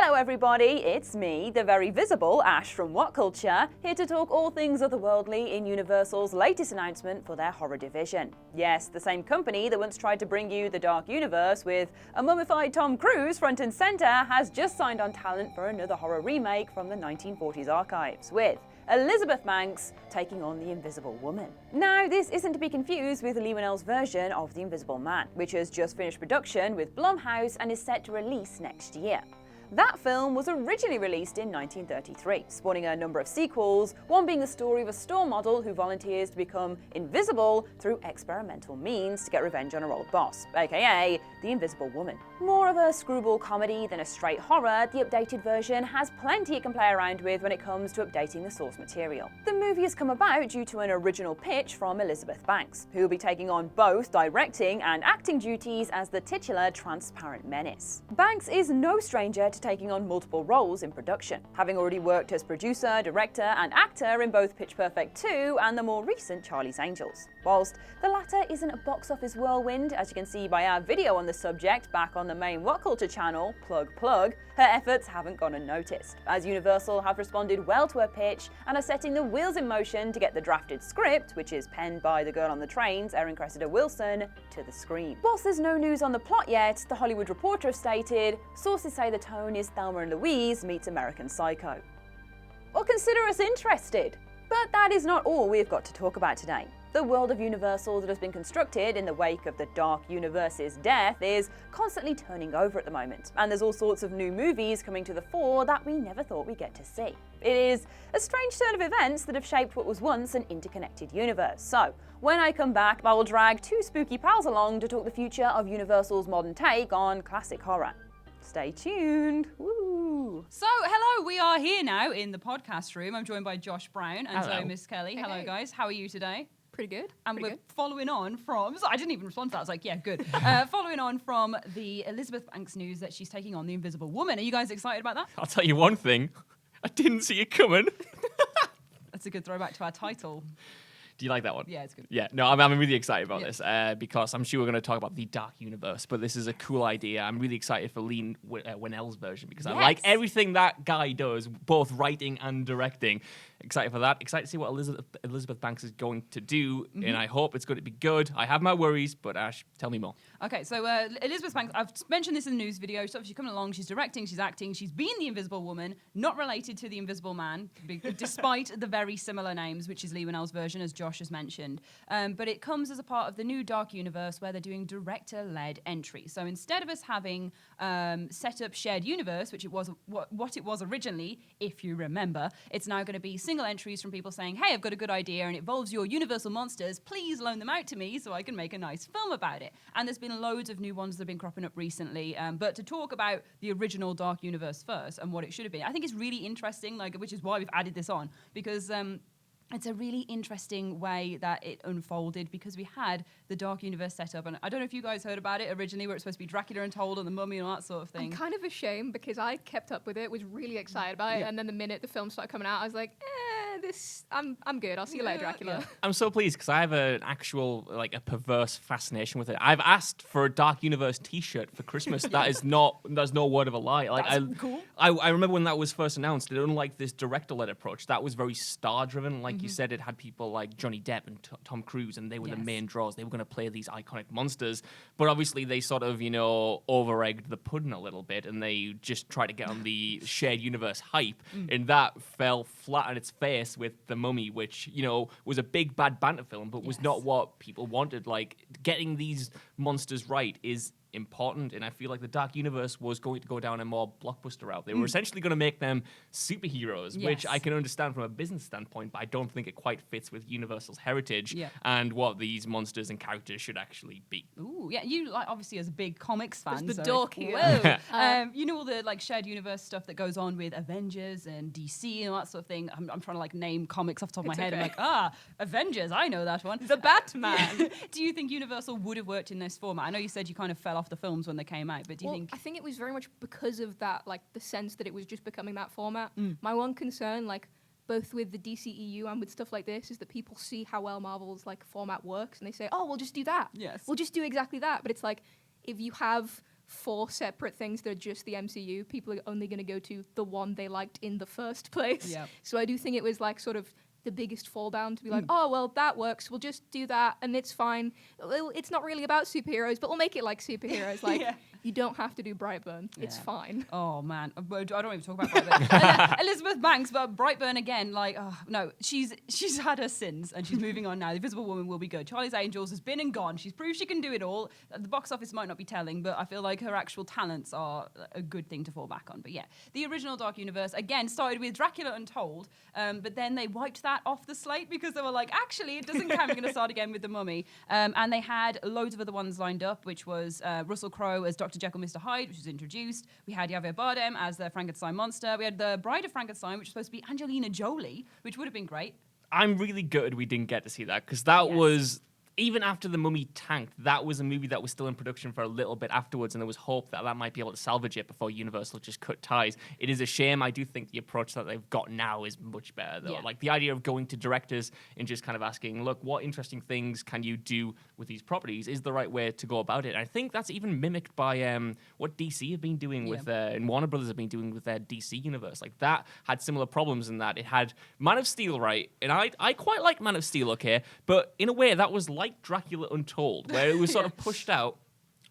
Hello everybody, it's me, the very visible Ash from What Culture, here to talk all things otherworldly in Universal's latest announcement for their horror division. Yes, the same company that once tried to bring you the Dark Universe with a mummified Tom Cruise front and centre has just signed on talent for another horror remake from the 1940s archives, with Elizabeth Banks taking on the Invisible Woman. Now, this isn't to be confused with Lee Whannell's version of The Invisible Man, which has just finished production with Blumhouse and is set to release next year. That film was originally released in 1933, spawning a number of sequels, one being the story of a store model who volunteers to become invisible through experimental means to get revenge on her old boss, aka the Invisible Woman. More of a screwball comedy than a straight horror, the updated version has plenty it can play around with when it comes to updating the source material. The movie has come about due to an original pitch from Elizabeth Banks, who will be taking on both directing and acting duties as the titular transparent menace. Banks is no stranger to taking on multiple roles in production, having already worked as producer, director and actor in both Pitch Perfect 2 and the more recent Charlie's Angels. Whilst the latter isn't a box office whirlwind, as you can see by our video on the subject back on the main What Culture channel, plug, her efforts haven't gone unnoticed, as Universal have responded well to her pitch and are setting the wheels in motion to get the drafted script, which is penned by the girl on the trains, Erin Cressida Wilson, to the screen. Whilst there's no news on the plot yet, The Hollywood Reporter have stated, sources say the tone is Thelma and Louise meets American Psycho. Well, consider us interested. But that is not all we've got to talk about today. The world of Universal that has been constructed in the wake of the Dark Universe's death is constantly turning over at the moment, and there's all sorts of new movies coming to the fore that we never thought we'd get to see. It is a strange turn of events that have shaped what was once an interconnected universe. So, when I come back, I will drag two spooky pals along to talk the future of Universal's modern take on classic horror. Stay tuned. Woo. So, hello, we are here now in the podcast room. I'm joined by Josh Brown and Hello. so Miss Kelly. Hey, Hello, hey. guys. How are you today? Pretty good. And Pretty we're good. following on from, so I didn't even respond to that. I was like, yeah, good. Following on from the Elizabeth Banks news that she's taking on the Invisible Woman. Are you guys excited about that? I'll tell you one thing. I didn't see it coming. That's a good throwback to our title. Do you like that one? Yeah, it's good. Yeah, no, I'm really excited about Yeah. this because I'm sure we're going to talk about the Dark Universe, but this is a cool idea. I'm really excited for Lee Whannell's version because I like Yes. everything that guy does, both writing and directing. Excited for that. Excited to see what Elizabeth Banks is going to do, and I hope it's going to be good. I have my worries, but Ash, tell me more. Okay, so Elizabeth Banks, I've mentioned this in the news video. She's obviously coming along, she's directing, she's acting, she's been the Invisible Woman, not related to the Invisible Man, despite the very similar names, which is Lee Whannell's version, as Josh has mentioned. But it comes as a part of the new Dark Universe where they're doing director-led entries. So instead of us having set up shared universe, which it was what it was originally, if you remember, it's now going to be single entries from people saying, hey, I've got a good idea and it involves your Universal monsters, please loan them out to me so I can make a nice film about it. And there's been loads of new ones that have been cropping up recently. But to talk about the original Dark Universe first and what it should have been, I think it's really interesting, which is why we've added this on, because it's a really interesting way that it unfolded because we had the Dark Universe set up. And I don't know if you guys heard about it originally, where it's supposed to be Dracula Untold and the Mummy and all that sort of thing. I'm kind of ashamed because I kept up with it, was really excited about it, and then the minute the film started coming out, I was like, I'm good. I'll see you later, Dracula. Yeah. I'm so pleased because I have an actual, a perverse fascination with it. I've asked for a Dark Universe T-shirt for Christmas. There's no word of a lie. Cool. I remember when that was first announced, unlike this director-led approach, that was very star-driven. Like you said, it had people like Johnny Depp and Tom Cruise, and they were the main draws. They were going to play these iconic monsters. But obviously, they sort of, over-egged the pudding a little bit, and they just tried to get on the shared universe hype. And that fell flat on its face with The Mummy, which, was a big bad banter film, but was not what people wanted. Like, getting these monsters right is important, and I feel like the Dark Universe was going to go down a more blockbuster route. They were essentially going to make them superheroes, which I can understand from a business standpoint, but I don't think it quite fits with Universal's heritage and what these monsters and characters should actually be. Ooh, yeah, you obviously as a big comics fan. There's the so dork here. Whoa. You know all the shared universe stuff that goes on with Avengers and DC and all that sort of thing. I'm trying to name comics off the top of my head. okay. I'm like, Avengers, I know that one. The Batman. Do you think Universal would have worked in this format? I know you said you kind of fell off the films when they came out, but do you think... I think it was very much because of that, the sense that it was just becoming that format. My one concern, both with the DCEU and with stuff like this, is that people see how well Marvel's format works and they say, oh, we'll just do that. Yes. We'll just do exactly that. But it's if you have 4 separate things that are just the MCU, people are only going to go to the one they liked in the first place. Yep. So I do think it was like sort of the biggest fall down to be like, oh, well, that works. We'll just do that and it's fine. Well, it's not really about superheroes, but we'll make it like superheroes. Like, Yeah. you don't have to do Brightburn. It's Yeah. fine. Oh man, I don't even talk about Brightburn. Elizabeth Banks, but Brightburn again. Like, oh, no, she's had her sins and she's moving on now. The Invisible Woman will be good. Charlie's Angels has been and gone. She's proved she can do it all. The box office might not be telling, but I feel like her actual talents are a good thing to fall back on. But yeah, the original Dark Universe again started with Dracula Untold, but then they wiped that off the slate because they were like, actually, it doesn't count. We're going to start again with the Mummy, and they had loads of other ones lined up, which was Russell Crowe as Dr. Jekyll, Mr. Hyde, which was introduced. We had Javier Bardem as the Frankenstein monster. We had the Bride of Frankenstein, which was supposed to be Angelina Jolie, which would have been great. I'm really gutted we didn't get to see that because that Yes. was, even after The Mummy tanked, that was a movie that was still in production for a little bit afterwards, and there was hope that that might be able to salvage it before Universal just cut ties. It is a shame. I do think the approach that they've got now is much better, though. Yeah. Like the idea of going to directors and just kind of asking, look, what interesting things can you do with these properties is the right way to go about it. And I think that's even mimicked by what DC have been doing with, and Warner Brothers have been doing with their DC universe. Like that had similar problems in that it had Man of Steel, right? And I quite like Man of Steel, okay? But in a way, that was like Dracula Untold, where it was sort of pushed out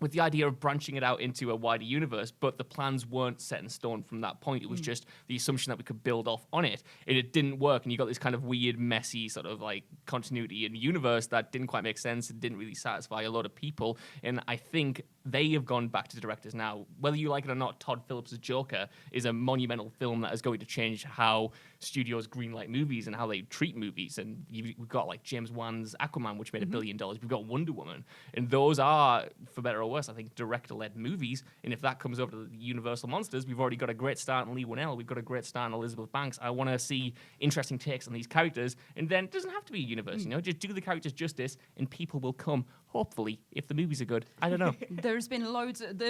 with the idea of branching it out into a wider universe, but the plans weren't set in stone from that point. It was just the assumption that we could build off on it, and it didn't work, and you got this kind of weird, messy sort of like continuity in the universe that didn't quite make sense and didn't really satisfy a lot of people, and I think they have gone back to directors now. Whether you like it or not, Todd Phillips' Joker is a monumental film that is going to change how studios greenlight movies and how they treat movies, and we've got like James Wan's Aquaman, which made $1 billion. We've got Wonder Woman, and those are, for better or worse, I think, director-led movies. And if that comes over to the Universal Monsters, we've already got a great start in Lee Winnell. We've got a great start in Elizabeth Banks. I want to see interesting takes on these characters, and then it doesn't have to be a universe, you know, just do the characters justice, and people will come. Hopefully, if the movies are good. I don't know. There's been loads of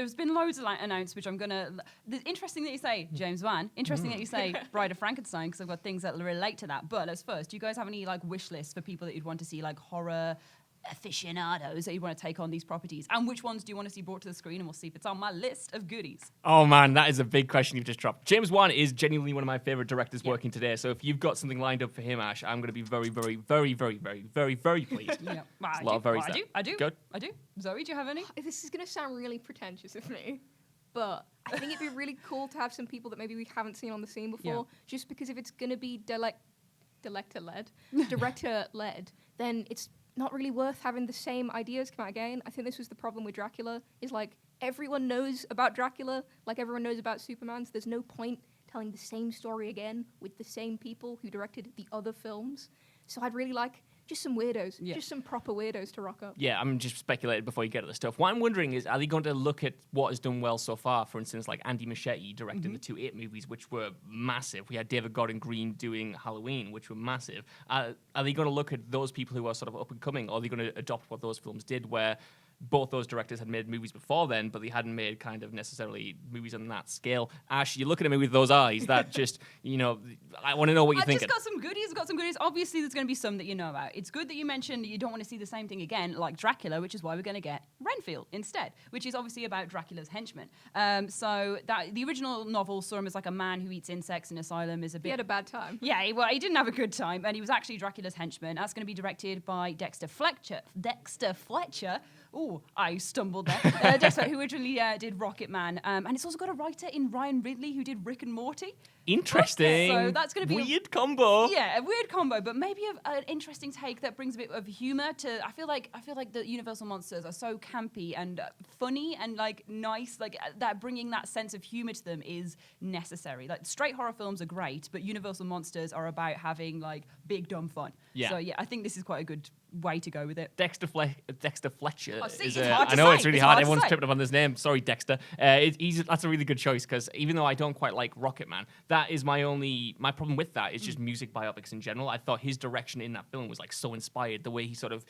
like, announced, which I'm gonna. Interesting that you say James Wan. Interesting that you say Bride of Frankenstein, because I've got things that relate to that. But let's first, do you guys have any like wish lists for people that you'd want to see, like horror aficionados that you want to take on these properties, and which ones do you want to see brought to the screen? And we'll see if it's on my list of goodies. Oh man, that is a big question you've just dropped. James Wan is genuinely one of my favorite directors working today. So if you've got something lined up for him, Ash, I'm going to be very, very, very, very, very, very, very pleased. Yeah, There's a lot of very I do. Good. I do. Zoe, do you have any? This is going to sound really pretentious of me, but I think it'd be really cool to have some people that maybe we haven't seen on the scene before, just because if it's going to be director-led, then it's not really worth having the same ideas come out again. I think this was the problem with Dracula, is like everyone knows about Dracula, like everyone knows about Superman, so there's no point telling the same story again with the same people who directed the other films. So I'd really like just some weirdos, just some proper weirdos to rock up. Yeah, I'm just speculating before you get to the stuff. What I'm wondering is, are they going to look at what has done well so far? For instance, like Andy Muschietti directing the 2 It movies, which were massive. We had David Gordon Green doing Halloween, which were massive. Are they going to look at those people who are sort of up and coming, or are they going to adopt what those films did, where both those directors had made movies before then, but they hadn't made kind of necessarily movies on that scale? Ash, you're looking at me with those eyes. That just, you know, I want to know what you're thinking. I've just got some goodies. Obviously, there's going to be some that you know about. It's good that you mentioned that you don't want to see the same thing again, like Dracula, which is why we're going to get Renfield instead, which is obviously about Dracula's henchmen. So that the original novel saw him as like a man who eats insects in an asylum. Is a bit. He had a bad time. Yeah, he didn't have a good time, and he was actually Dracula's henchman. That's going to be directed by Dexter Fletcher. Oh, I stumbled there. Dexter, who originally did Rocket Man. And it's also got a writer in Ryan Ridley who did Rick and Morty. Interesting. So that's going to be weird combo. Yeah, a weird combo, but maybe an interesting take that brings a bit of humor to. I feel like the Universal monsters are so campy and funny and like nice, like that bringing that sense of humor to them is necessary. Like straight horror films are great, but Universal monsters are about having like big dumb fun. Yeah. So yeah, I think this is quite a good way to go with it. Dexter Fletcher. Oh, see, is it's hard to I know say. it's really It's hard. hard to Everyone's say. tripping up on this name. Sorry, Dexter. That's a really good choice, because even though I don't quite like Rocket Man, that is my problem with that is just music biopics in general. I thought his direction in that film was like so inspired. The way he sort of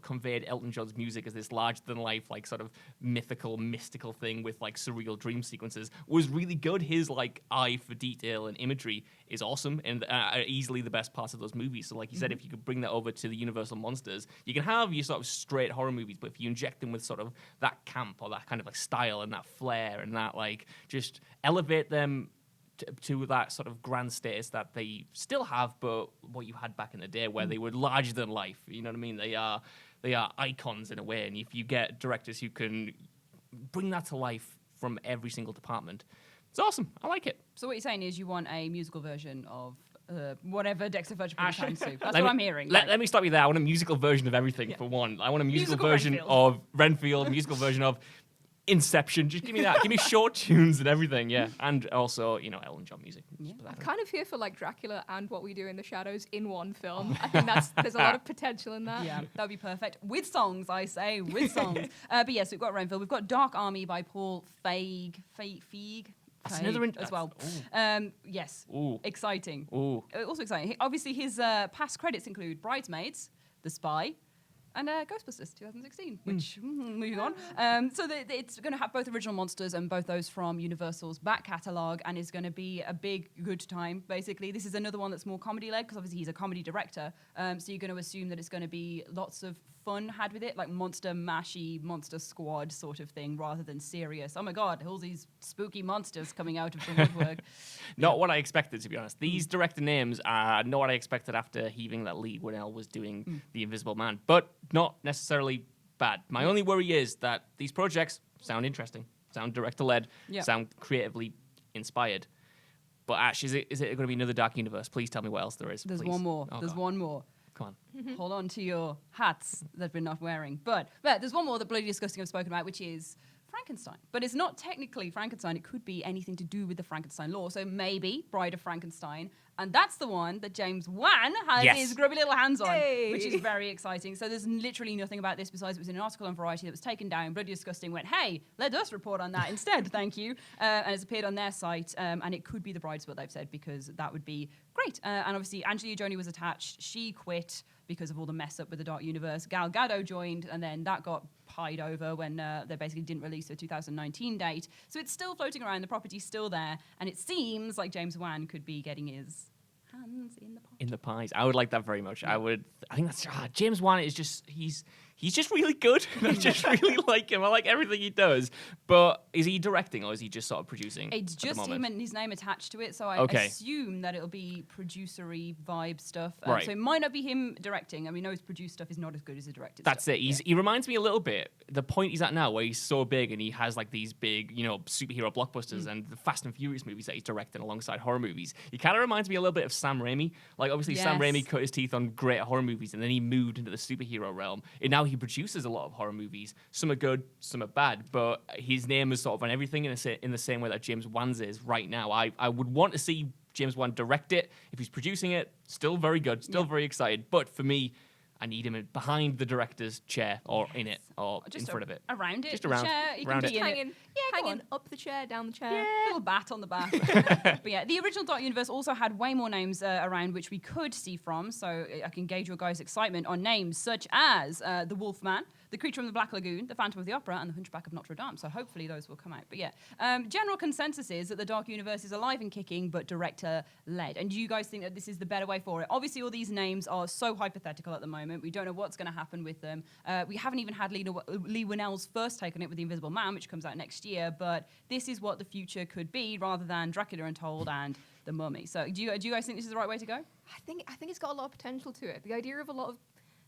conveyed Elton John's music as this larger than life, like sort of mystical thing with like surreal dream sequences was really good. His like eye for detail and imagery is awesome, and easily the best parts of those movies. So like you said, if you could bring that over to to the Universal monsters. You can have your sort of straight horror movies, but if you inject them with sort of that camp or that kind of like style and that flair and that like just elevate them to that sort of grand status that they still have, but what you had back in the day where they were larger than life. You know what I mean? They are icons in a way, and if you get directors who can bring that to life from every single department, it's awesome. I like it. So what you're saying is you want a musical version of whatever Dexter Fletcher put Ash, time soup. That's let what me- I'm hearing. Let me stop you there. I want a musical version of everything for one. I want a musical version Renfield. of Renfield, musical version of Inception. Just give me that. Give me short tunes and everything, yeah. And also, Elton John music. Just put that I'm in. kind of here for like Dracula and What We Do in the Shadows in one film. I think there's a lot of potential in that. Yeah, that would be perfect. With songs, I say, with songs. But yes, we've got Renfield. We've got Dark Army by Paul Feig. That's another as well. Yes. Ooh. Exciting. Ooh. Also exciting. Obviously, his past credits include Bridesmaids, The Spy, and Ghostbusters 2016, which, moving on. So it's going to have both original monsters and both those from Universal's back catalogue, and is going to be a big, good time, basically. This is another one that's more comedy-led, because obviously he's a comedy director, so you're going to assume that it's going to be lots of fun had with it, like Monster Mashy, Monster Squad sort of thing, rather than serious. Oh my God, all these spooky monsters coming out of the woodwork. Not what I expected, to be honest. These director names are not what I expected after heaving that Lee Winnell was doing The Invisible Man, but not necessarily bad. My only worry is that these projects sound interesting, sound director-led, sound creatively inspired. But Ash, is it going to be another Dark Universe? Please tell me what else there is. There's please. one more. Oh, There's God. one more. Come on. Hold on to your hats that we're not wearing. But there's one more that Bloody Disgusting have spoken about, which is Frankenstein. But it's not technically Frankenstein. It could be anything to do with the Frankenstein lore. So maybe Bride of Frankenstein. And that's the one that James Wan has his grubby little hands on, which is very exciting. So there's literally nothing about this besides it was in an article on Variety that was taken down. Bloody Disgusting went, hey, let us report on that instead, thank you. And it's appeared on their site. And it could be the Bride's, what they've said, because that would be great. And obviously, Angelina Jolie was attached. She quit because of all the mess up with the Dark Universe. Gal Gadot joined, and then that got pied over when they basically didn't release the 2019 date. So it's still floating around. The property's still there. And it seems like James Wan could be getting his hands in the pot. In the pies. I would like that very much. I think that's James Wan is just he's just really good. I just really like him. I like everything he does. But is he directing or is he just sort of producing? It's at the just moment? him and his name attached to it, so I Okay. assume that it'll be producery vibe stuff. Right. So it might not be him directing. I mean, his produced stuff is not as good as his directed That's stuff. it. He reminds me a little bit the point he's at now, where he's so big and he has like these big, superhero blockbusters and the Fast and Furious movies that he's directing alongside horror movies. He kind of reminds me a little bit of Sam Raimi. Like obviously Sam Yes. Raimi cut his teeth on great horror movies and then he moved into the superhero realm. And now he produces a lot of horror movies. Some are good, some are bad. But his name is sort of on everything in the same way that James Wan's is right now. I would want to see James Wan direct it. If he's producing it, still very good, still very excited. But for me, I need him behind the director's chair or in it or Just in front of it. Around it. Just the around- chair, he around can it. be in Hanging, it. Yeah, go hanging on. up the chair, down the chair. Little bat on the back. But yeah, the original Dark Universe also had way more names around which we could see from, so I can gauge your guys' excitement on names such as the Wolfman, the Creature from the Black Lagoon, the Phantom of the Opera, and the Hunchback of Notre Dame. So hopefully those will come out. But yeah, general consensus is that the Dark Universe is alive and kicking, but director-led. And do you guys think that this is the better way for it? Obviously, all these names are so hypothetical at the moment. We don't know what's going to happen with them. We haven't even had Lee Winnell's first take on it with The Invisible Man, which comes out next year. But this is what the future could be, rather than Dracula Untold and The Mummy. So do you guys think this is the right way to go? I think it's got a lot of potential to it. The idea of a lot of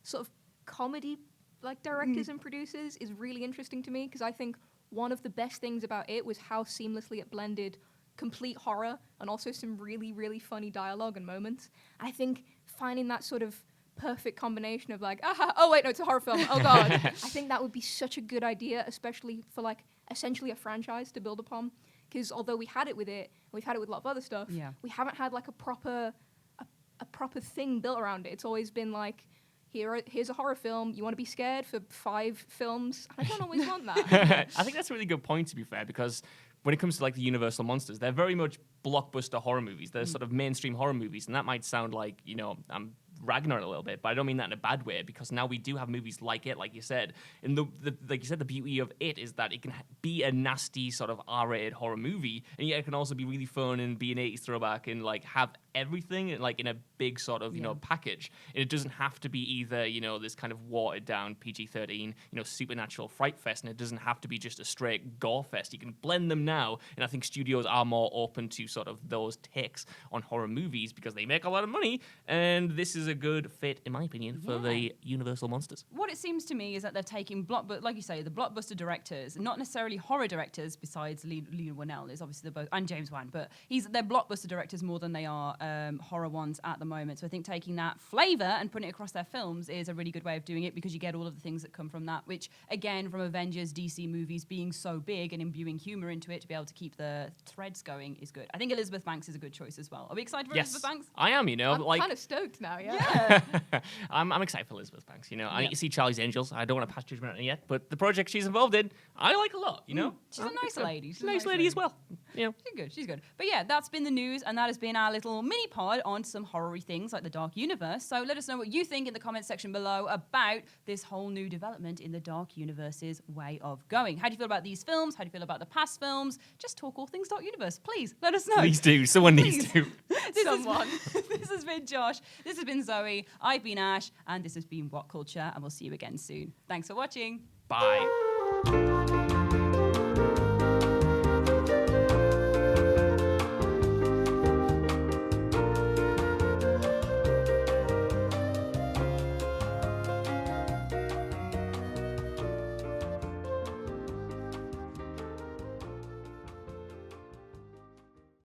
sort of comedy like directors and producers is really interesting to me, because I think one of the best things about it was how seamlessly it blended complete horror and also some really, really funny dialogue and moments. I think finding that sort of perfect combination of like, oh wait, no, it's a horror film, oh god. I think that would be such a good idea, especially for like essentially a franchise to build upon. Because although we had it with it, we've had it with a lot of other stuff, we haven't had like a proper thing built around it. It's always been like, here's a horror film, you want to be scared for 5 films? I don't always want that. I think that's a really good point, to be fair, because when it comes to like the Universal monsters, they're very much blockbuster horror movies. They're sort of mainstream horror movies, and that might sound like, I'm ragging on it a little bit, but I don't mean that in a bad way, because now we do have movies like it, like you said. And like you said, the beauty of it is that it can be a nasty sort of R-rated horror movie, and yet it can also be really fun and be an 80s throwback and like have everything like in a big sort of, you know, package. And it doesn't have to be either, you know, this kind of watered down PG-13, you know, supernatural fright fest, and it doesn't have to be just a straight gore fest. You can blend them now, and I think studios are more open to sort of those takes on horror movies because they make a lot of money, and this is a good fit, in my opinion, for the Universal monsters. What it seems to me is that they're taking like you say, the blockbuster directors, not necessarily horror directors. Besides Lee Winnell is obviously both, and James Wan, but they're blockbuster directors more than they are horror ones at the moment. So I think taking that flavor and putting it across their films is a really good way of doing it because you get all of the things that come from that, which again, from Avengers, DC movies being so big and imbuing humor into it to be able to keep the threads going is good. I think Elizabeth Banks is a good choice as well. Are we excited for Elizabeth Banks? I am, you know. I'm like kind of stoked now, yeah. I'm excited for Elizabeth Banks, you know. I need to see Charlie's Angels. I don't want to pass judgment on it yet, but the project she's involved in, I like a lot, you know. She's a nice lady. She's a nice lady as well. You know. She's good. But yeah, that's been the news, and that has been our little mini pod on some horror-y things like the Dark Universe. So let us know what you think in the comment section below about this whole new development in the Dark Universe's way of going. How do you feel about these films? How do you feel about the past films? Just talk all things Dark Universe. Please, let us know. Please do. Someone needs to. This has been Josh. This has been Zoe. I've been Ash, and this has been What Culture, and we'll see you again soon. Thanks for watching. Bye.